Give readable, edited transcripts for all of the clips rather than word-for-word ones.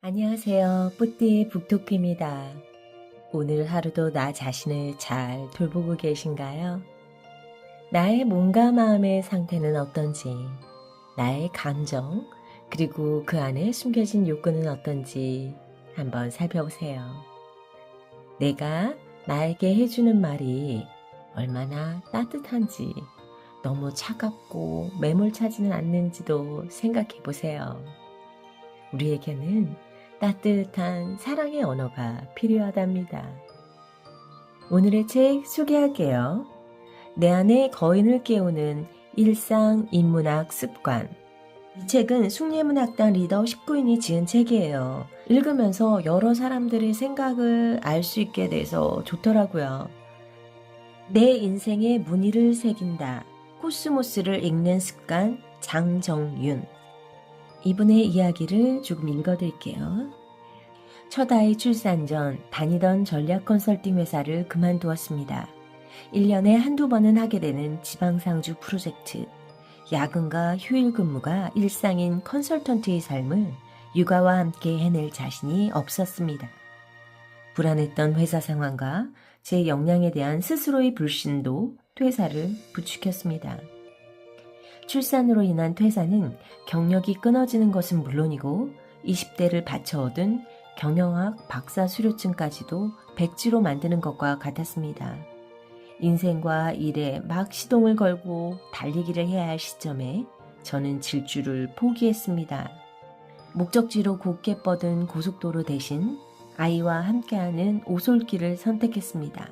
안녕하세요. 뿌띠 북토크입니다. 오늘 하루도 나 자신을 잘 돌보고 계신가요? 나의 몸과 마음의 상태는 어떤지, 나의 감정, 그리고 그 안에 숨겨진 욕구는 어떤지 한번 살펴보세요. 내가 나에게 해주는 말이 얼마나 따뜻한지, 너무 차갑고 매몰차지는 않는지도 생각해 보세요. 우리에게는 따뜻한 사랑의 언어가 필요하답니다. 오늘의 책 소개할게요. 내 안의 거인을 깨우는 일상 인문학 습관. 이 책은 숭례문학당 리더 19인이 지은 책이에요. 읽으면서 여러 사람들의 생각을 알 수 있게 돼서 좋더라고요. 내 인생의 무늬를 새긴다. 코스모스를 읽는 습관 장정윤. 이분의 이야기를 조금 읽어드릴게요. 첫 아이 출산 전 다니던 전략 컨설팅 회사를 그만두었습니다. 1년에 한두 번은 하게 되는 지방상주 프로젝트, 야근과 휴일 근무가 일상인 컨설턴트의 삶을 육아와 함께 해낼 자신이 없었습니다. 불안했던 회사 상황과 제 역량에 대한 스스로의 불신도 퇴사를 부추겼습니다. 출산으로 인한 퇴사는 경력이 끊어지는 것은 물론이고 20대를 바쳐 얻은 경영학 박사 수료증까지도 백지로 만드는 것과 같았습니다. 인생과 일에 막 시동을 걸고 달리기를 해야 할 시점에 저는 질주를 포기했습니다. 목적지로 곧게 뻗은 고속도로 대신 아이와 함께하는 오솔길을 선택했습니다.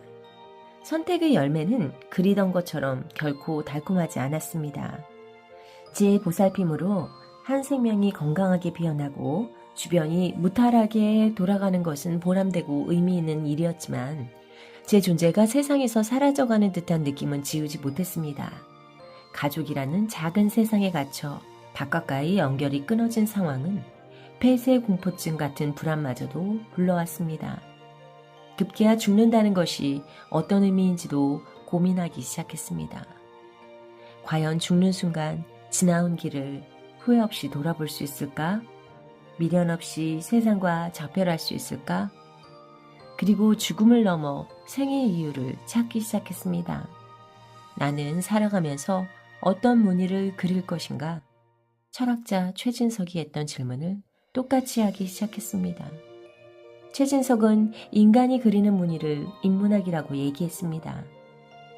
선택의 열매는 그리던 것처럼 결코 달콤하지 않았습니다. 제 보살핌으로 한 생명이 건강하게 피어나고 주변이 무탈하게 돌아가는 것은 보람되고 의미 있는 일이었지만 제 존재가 세상에서 사라져가는 듯한 느낌은 지우지 못했습니다. 가족이라는 작은 세상에 갇혀 바깥과의 연결이 끊어진 상황은 폐쇄 공포증 같은 불안마저도 불러왔습니다. 급기야 죽는다는 것이 어떤 의미인지도 고민하기 시작했습니다. 과연 죽는 순간 지나온 길을 후회 없이 돌아볼 수 있을까? 미련 없이 세상과 작별할 수 있을까? 그리고 죽음을 넘어 생의 이유를 찾기 시작했습니다. 나는 살아가면서 어떤 무늬를 그릴 것인가? 철학자 최진석이 했던 질문을 똑같이 하기 시작했습니다. 최진석은 인간이 그리는 무늬를 인문학이라고 얘기했습니다.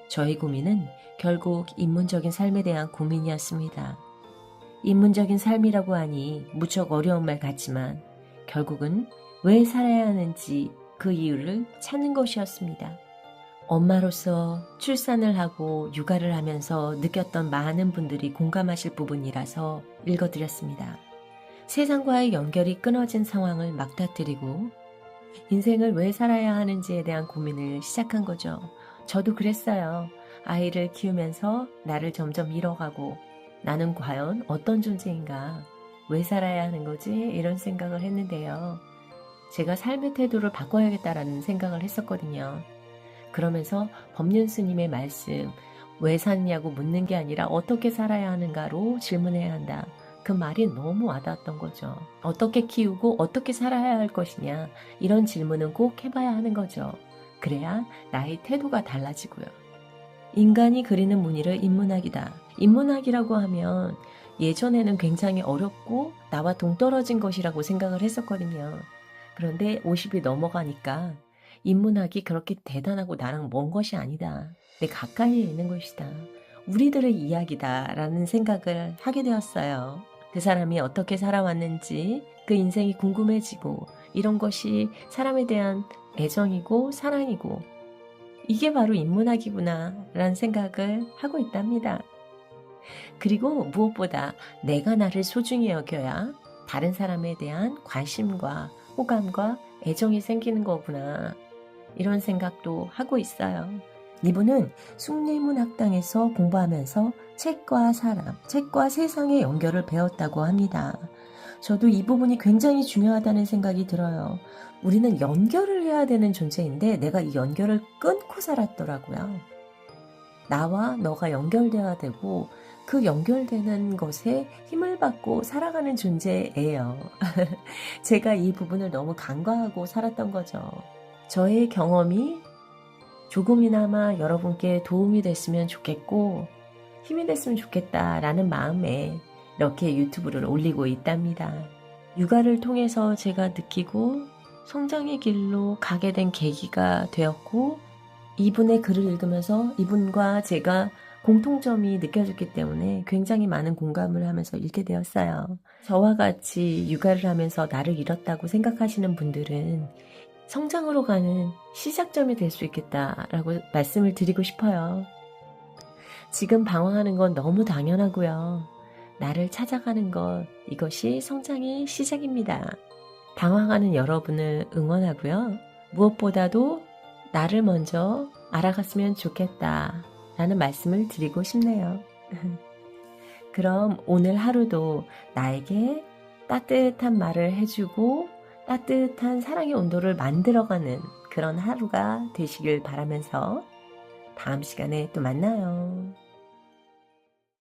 저의 고민은 결국 인문적인 삶에 대한 고민이었습니다. 인문적인 삶이라고 하니 무척 어려운 말 같지만 결국은 왜 살아야 하는지 그 이유를 찾는 것이었습니다. 엄마로서 출산을 하고 육아를 하면서 느꼈던 많은 분들이 공감하실 부분이라서 읽어드렸습니다. 세상과의 연결이 끊어진 상황을 막다뜨리고 인생을 왜 살아야 하는지에 대한 고민을 시작한 거죠. 저도 그랬어요. 아이를 키우면서 나를 점점 잃어가고 나는 과연 어떤 존재인가? 왜 살아야 하는 거지? 이런 생각을 했는데요. 제가 삶의 태도를 바꿔야겠다라는 생각을 했었거든요. 그러면서 법륜 스님의 말씀, 왜 사느냐고 묻는 게 아니라 어떻게 살아야 하는가로 질문해야 한다. 그 말이 너무 와닿았던 거죠. 어떻게 키우고 어떻게 살아야 할 것이냐, 이런 질문은 꼭 해봐야 하는 거죠. 그래야 나의 태도가 달라지고요. 인간이 그리는 무늬를 인문학이다. 인문학이라고 하면 예전에는 굉장히 어렵고 나와 동떨어진 것이라고 생각을 했었거든요. 그런데 50이 넘어가니까 인문학이 그렇게 대단하고 나랑 먼 것이 아니다. 내 가까이에 있는 것이다. 우리들의 이야기다 라는 생각을 하게 되었어요. 그 사람이 어떻게 살아왔는지 그 인생이 궁금해지고 이런 것이 사람에 대한 애정이고 사랑이고 이게 바로 인문학이구나 라는 생각을 하고 있답니다. 그리고 무엇보다 내가 나를 소중히 여겨야 다른 사람에 대한 관심과 호감과 애정이 생기는 거구나 이런 생각도 하고 있어요. 이분은 숭례문학당에서 공부하면서 책과 사람, 책과 세상의 연결을 배웠다고 합니다. 저도 이 부분이 굉장히 중요하다는 생각이 들어요. 우리는 연결을 해야 되는 존재인데 내가 이 연결을 끊고 살았더라고요. 나와 너가 연결되어야 되고 그 연결되는 것에 힘을 받고 살아가는 존재예요. 제가 이 부분을 너무 간과하고 살았던 거죠. 저의 경험이 조금이나마 여러분께 도움이 됐으면 좋겠고 힘이 됐으면 좋겠다라는 마음에 이렇게 유튜브를 올리고 있답니다. 육아를 통해서 제가 느끼고 성장의 길로 가게 된 계기가 되었고, 이분의 글을 읽으면서 이분과 제가 공통점이 느껴졌기 때문에 굉장히 많은 공감을 하면서 읽게 되었어요. 저와 같이 육아를 하면서 나를 잃었다고 생각하시는 분들은 성장으로 가는 시작점이 될 수 있겠다라고 말씀을 드리고 싶어요. 지금 방황하는 건 너무 당연하고요. 나를 찾아가는 것, 이것이 성장의 시작입니다. 방황하는 여러분을 응원하고요. 무엇보다도 나를 먼저 알아갔으면 좋겠다 라는 말씀을 드리고 싶네요. 그럼 오늘 하루도 나에게 따뜻한 말을 해주고 따뜻한 사랑의 온도를 만들어가는 그런 하루가 되시길 바라면서 다음 시간에 또 만나요.